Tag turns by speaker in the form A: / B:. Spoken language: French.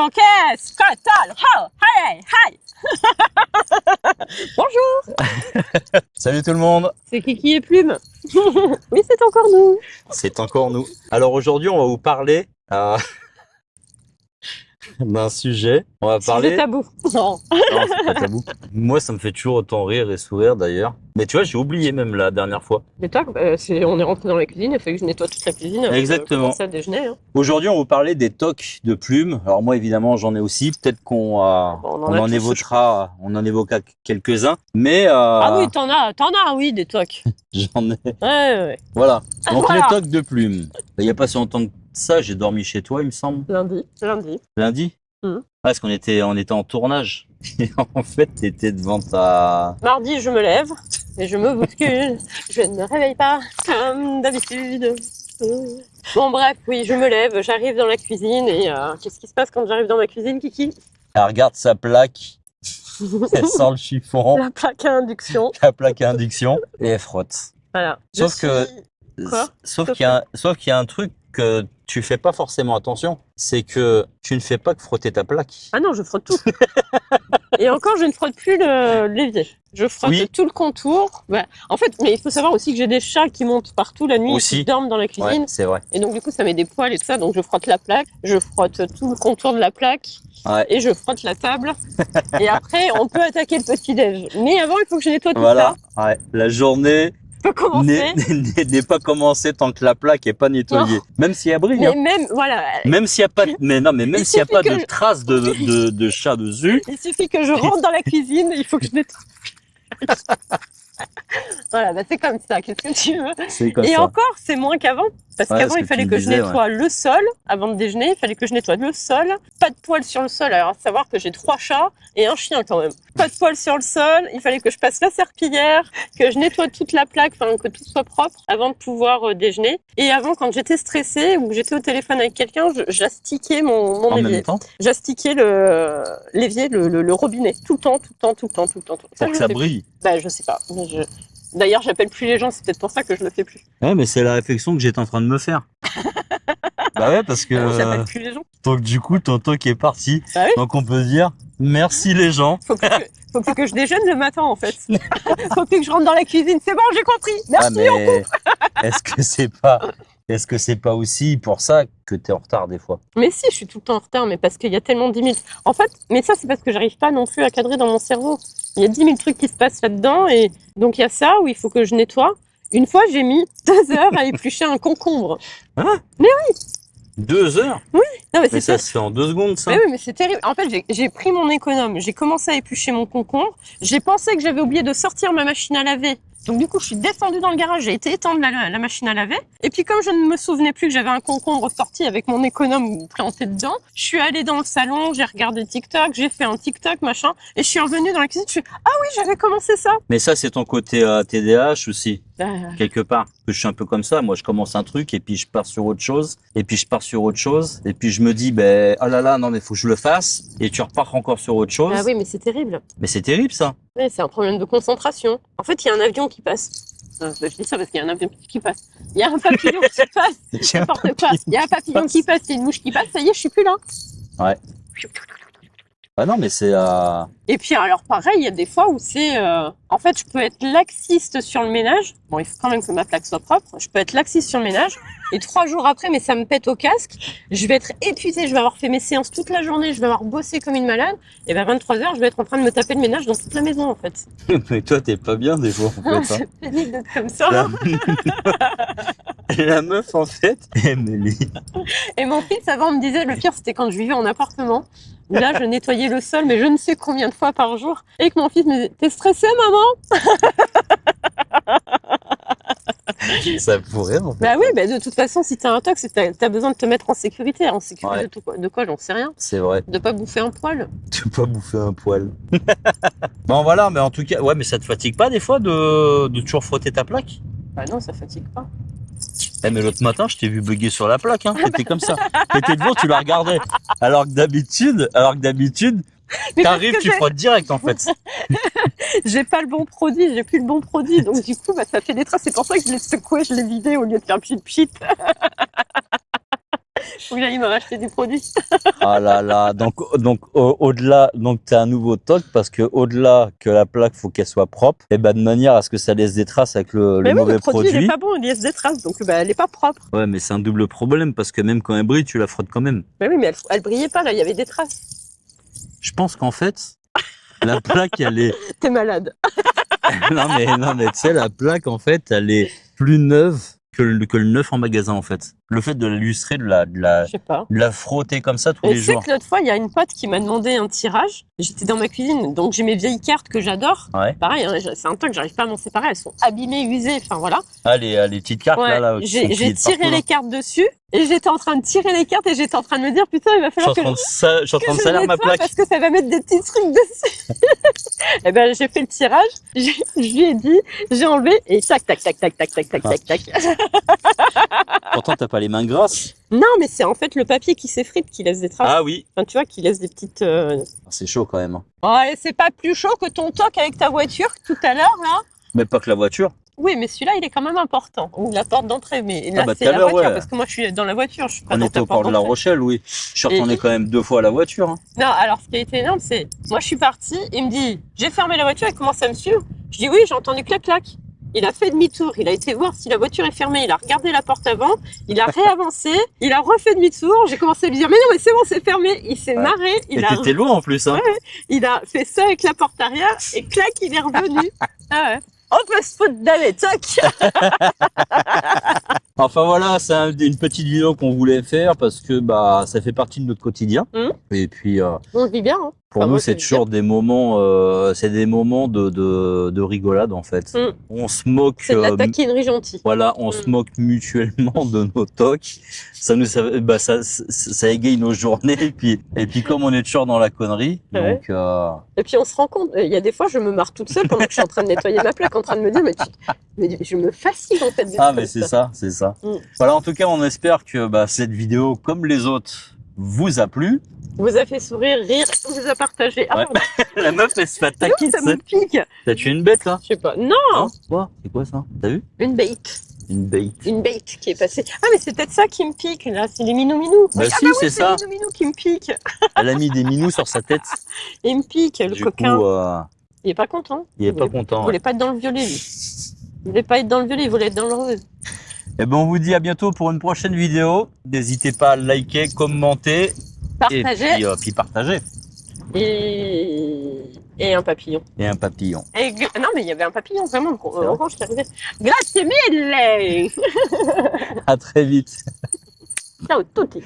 A: Donc, hi. Bonjour.
B: Salut tout le monde.
A: C'est Kiki et Plume. Oui, c'est encore nous.
B: C'est encore nous. Alors aujourd'hui, on va vous parler d'un sujet. On va parler.
A: Sujet tabou. Non.
B: Non, c'est pas tabou. Moi, ça me fait toujours autant rire et sourire d'ailleurs. Mais tu vois, j'ai oublié même la dernière fois.
A: Mais toi, on est rentré dans la cuisine, il a fallu que je nettoie toute la cuisine.
B: Exactement.
A: Ça déjeuner. Hein.
B: Aujourd'hui, on va vous parler des tocs de plumes. Alors moi, évidemment, j'en ai aussi. Peut-être qu'on
A: On en
B: évoquera quelques-uns. Mais
A: Ah oui, t'en as, oui, des tocs.
B: j'en ai.
A: Ouais.
B: Voilà. Donc
A: Voilà.
B: les tocs de plumes. Il n'y a pas si longtemps que ça, j'ai dormi chez toi, il me semble.
A: Lundi.
B: Lundi.
A: Mhm.
B: Parce qu'on était en tournage. Et en fait, t'étais devant ta.
A: Mardi, je me lève et je me bouscule. Je ne me réveille pas comme d'habitude. Bon, bref, oui, je me lève, j'arrive dans la cuisine et qu'est-ce qui se passe quand j'arrive dans ma cuisine, Kiki?
B: Elle regarde sa plaque. Elle sort le chiffon.
A: La plaque à induction.
B: La plaque à induction. Et elle frotte.
A: Voilà.
B: Sauf que.
A: Quoi
B: Sauf qu'il y a un truc que tu fais pas forcément attention. C'est que tu ne fais pas que frotter ta plaque.
A: Ah non, je frotte tout. Et encore, je ne frotte plus l'évier. Je frotte tout le contour. Ouais. En fait, mais il faut savoir aussi que j'ai des chats qui montent partout la nuit et qui dorment dans la cuisine.
B: Ouais, c'est vrai.
A: Et donc, du coup, ça met des poils et tout ça. Donc, je frotte la plaque, je frotte tout le contour de la plaque et je frotte la table. Et après, on peut attaquer le petit-déj. Mais avant, il faut que je nettoie tout ça.
B: Ouais. La journée n'est pas commencée tant que la plaque est pas nettoyée.
A: Non.
B: Même s'il y a brille.
A: Mais
B: hein.
A: même, voilà.
B: Même s'il n'y a pas, même s'il y a pas de traces de chat dessus.
A: Il suffit que je rentre dans la cuisine, il faut que je nettoie. Voilà, bah c'est comme ça, qu'est-ce que tu veux?
B: C'est comme
A: et
B: ça.
A: encore, c'est moins qu'avant. Parce qu'avant, il fallait que je nettoie le sol. Avant de déjeuner, il fallait que je nettoie le sol. Pas de poils sur le sol. Alors, à savoir que j'ai 3 chats et un chien quand même. Pas de poils sur le sol. Il fallait que je passe la serpillière, que je nettoie toute la plaque, enfin, que tout soit propre avant de pouvoir déjeuner. Et avant, quand j'étais stressée ou que j'étais au téléphone avec quelqu'un, j'astiquais mon
B: En
A: évier.
B: même temps.
A: J'astiquais l'évier, le robinet. Tout le temps.
B: Pour que ça brille.
A: Bah, je sais pas. D'ailleurs, j'appelle plus les gens, c'est peut-être pour ça que je le fais plus.
B: Ouais, mais c'est la réflexion que j'étais en train de me faire. Bah ouais, parce que.
A: J'appelle plus les gens.
B: Donc du coup, ton toc est parti.
A: Bah oui.
B: Donc on peut dire merci les gens.
A: Faut plus que je déjeune le matin en fait. Faut plus que je rentre dans la cuisine. C'est bon, j'ai compris. Merci.
B: Mais est-ce que c'est pas aussi pour ça que t'es en retard des fois?
A: Mais si, je suis tout le temps en retard, mais parce qu'il y a tellement 10 000. En fait, mais ça c'est parce que j'arrive pas non plus à cadrer dans mon cerveau. Il y a 10 000 trucs qui se passent là-dedans et donc il y a ça où il faut que je nettoie. Une fois, j'ai mis 2 heures à éplucher un concombre.
B: Hein?
A: Mais oui.
B: 2 heures?
A: Oui. Non, mais
B: ça se fait en 2 secondes, ça?
A: Mais oui, mais c'est terrible. En fait, j'ai pris mon économe, j'ai commencé à éplucher mon concombre, j'ai pensé que j'avais oublié de sortir ma machine à laver. Donc du coup, je suis descendue dans le garage, j'ai été étendre la machine à laver. Et puis comme je ne me souvenais plus que j'avais un concombre sorti avec mon économe planté dedans, je suis allée dans le salon, j'ai regardé TikTok, j'ai fait un TikTok, machin, et je suis revenue dans la cuisine, je suis « Ah oui, j'avais commencé ça !»
B: Mais ça, c'est ton côté TDAH aussi, quelque part. Je suis un peu comme ça, moi je commence un truc et puis je pars sur autre chose, et puis je pars sur autre chose, et puis je me dis ben oh là là, non mais faut que je le fasse, et tu repars encore sur autre chose.
A: Ah oui, mais c'est terrible.
B: Mais c'est terrible ça.
A: Oui, c'est un problème de concentration. En fait, il y a un avion qui passe. Je dis ça parce qu'il y a un avion qui passe. Il y a un papillon qui passe. N'importe quoi. Il y a un papillon qui passe, il y a une mouche qui passe, ça y est, je suis plus là.
B: Ouais. Ah non, mais c'est...
A: Et puis alors pareil, il y a des fois où c'est... En fait, je peux être laxiste sur le ménage. Bon, il faut quand même que ma plaque soit propre. Je peux être laxiste sur le ménage. Et 3 jours après, mais ça me pète au casque. Je vais être épuisée, je vais avoir fait mes séances toute la journée, je vais avoir bossé comme une malade. Et ben 23h, je vais être en train de me taper le ménage dans toute la maison en fait.
B: Mais toi, t'es pas bien des fois en fait.
A: C'est pénible d'être comme ça.
B: La meuf en fait, Emily.
A: Et mon fils avant me disait, le pire c'était quand je vivais en appartement. Là, je nettoyais le sol, mais je ne sais combien de fois par jour. Et que mon fils me disait, t'es stressée, maman?
B: Ça pourrait, en fait.
A: Bah oui, bah de toute façon, si t'as un toc, c'est que t'as besoin de te mettre en sécurité. En sécurité de quoi, j'en sais rien.
B: C'est vrai.
A: De pas bouffer un poil.
B: De pas bouffer un poil. Bon, voilà, mais en tout cas, ouais, mais ça te fatigue pas des fois de toujours frotter ta plaque?
A: Bah non, ça fatigue pas.
B: Eh mais l'autre matin, je t'ai vu bugger sur la plaque, hein. T'étais comme ça. T'étais devant, tu la regardais. Alors que d'habitude, t'arrives, tu frottes direct, en fait.
A: J'ai pas le bon produit, j'ai plus le bon produit. Donc du coup, bah, ça fait des traces. C'est pour ça que je l'ai secoué, je l'ai vidé au lieu de faire pchit pchit. Faut que j'aille me racheter des produits.
B: Ah là là, donc au-delà, donc t'as un nouveau toc parce que au-delà que la plaque faut qu'elle soit propre, et ben de manière à ce que ça laisse des traces avec le
A: Mais oui,
B: mauvais
A: le produit, il
B: produit.
A: est pas bon, il laisse des traces, donc bah, elle est pas propre.
B: Ouais, mais c'est un double problème parce que même quand elle brille, tu la frottes quand même.
A: Mais oui, mais elle brillait pas là, il y avait des traces.
B: Je pense qu'en fait, la plaque, elle est.
A: T'es malade.
B: Non mais tu sais, la plaque en fait, elle est plus neuve que le neuf en magasin en fait. Le fait de l'illustrer,
A: Je sais pas.
B: de la frotter comme ça tous
A: Et
B: les
A: tu sais
B: jours.
A: que l'autre fois, il y a une pote qui m'a demandé un tirage. J'étais dans ma cuisine, donc j'ai mes vieilles cartes que j'adore.
B: Ouais.
A: Pareil, hein, c'est un temps que j'arrive pas à m'en séparer. Elles sont abîmées, usées, enfin voilà.
B: Ah les petites cartes
A: Ouais,
B: là. Qui sont
A: j'ai
B: pliées de
A: tiré
B: partout, là.
A: les cartes dessus et j'étais en train de tirer les cartes et j'étais en train de me dire putain, il va
B: Je suis
A: falloir
B: en train de, je suis en train de
A: je
B: salir ma
A: nettoie
B: plaque.
A: parce que ça va mettre des petits trucs dessus. Et ben j'ai fait le tirage, je lui ai dit, j'ai enlevé et tac tac tac tac tac tac tac tac tac.
B: Pourtant t'as pas les mains grasses.
A: Non, mais c'est en fait le papier qui s'effrite qui laisse des traces.
B: Ah oui.
A: Enfin, tu vois, qui laisse des petites.
B: C'est chaud quand même. Hein.
A: Ouais, c'est pas plus chaud que ton toc avec ta voiture tout à l'heure là.
B: Mais pas que la voiture.
A: Oui, mais celui-là, il est quand même important. Ou la porte d'entrée, mais là,
B: bah,
A: c'est
B: tout à
A: la
B: l'heure,
A: voiture,
B: ouais.
A: parce que moi, je suis dans la voiture, je suis pas
B: On
A: dans
B: était
A: ta
B: au
A: porte
B: port de La
A: d'entrée.
B: Rochelle, oui. Je suis retourné
A: Et-
B: quand même 2 fois à la voiture. Hein.
A: Non, alors, ce qui a été énorme, c'est, moi, je suis partie, il me dit, j'ai fermé la voiture, il commence à me suivre. Je dis, oui, j'ai entendu clac-clac. Il a fait demi-tour, il a été voir si la voiture est fermée, il a regardé la porte avant, il a réavancé, il a refait demi-tour. J'ai commencé à lui dire, mais non, mais c'est bon, c'est fermé. Il s'est
B: Ouais.
A: marré,
B: Et t'étais loin en plus. Hein.
A: Ouais. Il a fait ça avec la porte arrière et clac, il est revenu. Ah ouais. On peut se foutre d'aller, toc.
B: Enfin voilà, c'est une petite vidéo qu'on voulait faire parce que bah ça fait partie de notre quotidien. Et puis
A: On vit bien, hein.
B: pour
A: Enfin,
B: nous
A: moi,
B: c'est
A: je
B: toujours des moments, c'est des moments de rigolade en fait. On se moque.
A: C'est de la taquinerie gentille.
B: Voilà, on se moque mutuellement de nos tocs. Ça nous, ça égaye nos journées. Et puis comme on est toujours dans la connerie,
A: Ouais.
B: donc.
A: Et puis on se rend compte, il y a des fois je me marre toute seule pendant que je suis en train de nettoyer ma plaque, en train de me dire mais je me fascine en fait. d'être
B: Ah
A: comme
B: mais c'est ça, c'est ça.
A: Mm.
B: Voilà, en tout cas, on espère que cette vidéo, comme les autres, vous a plu.
A: Vous a fait sourire, rire, vous a partagé. Ah,
B: Ouais.
A: pardon.
B: La meuf, elle se fait
A: Mais
B: attaquer.
A: oui, ça me pique.
B: T'as tué une bête là?
A: Je sais pas. Non,
B: Hein quoi? C'est quoi ça? T'as vu?
A: une bête.
B: Une bête.
A: Une bête qui est passée. Ah mais c'est peut-être ça qui me pique là, c'est les minous-minous.
B: Bah
A: Ah
B: si,
A: oui,
B: c'est ça.
A: les minous-minous qui me piquent.
B: Elle a mis des minous sur sa tête.
A: Il me pique, le
B: Du
A: coquin.
B: coup,
A: Il est pas content.
B: il est pas content.
A: Il voulait pas être dans le violet lui. Il voulait pas être dans le violet, il voulait être dans le rose.
B: Et ben on vous dit à bientôt pour une prochaine vidéo. N'hésitez pas à liker, commenter
A: Partagez
B: puis partager.
A: et un papillon.
B: Et un papillon.
A: Non mais il y avait un papillon vraiment orange qui arrivait. Grazie mille.
B: À très vite.
A: Ciao tutti.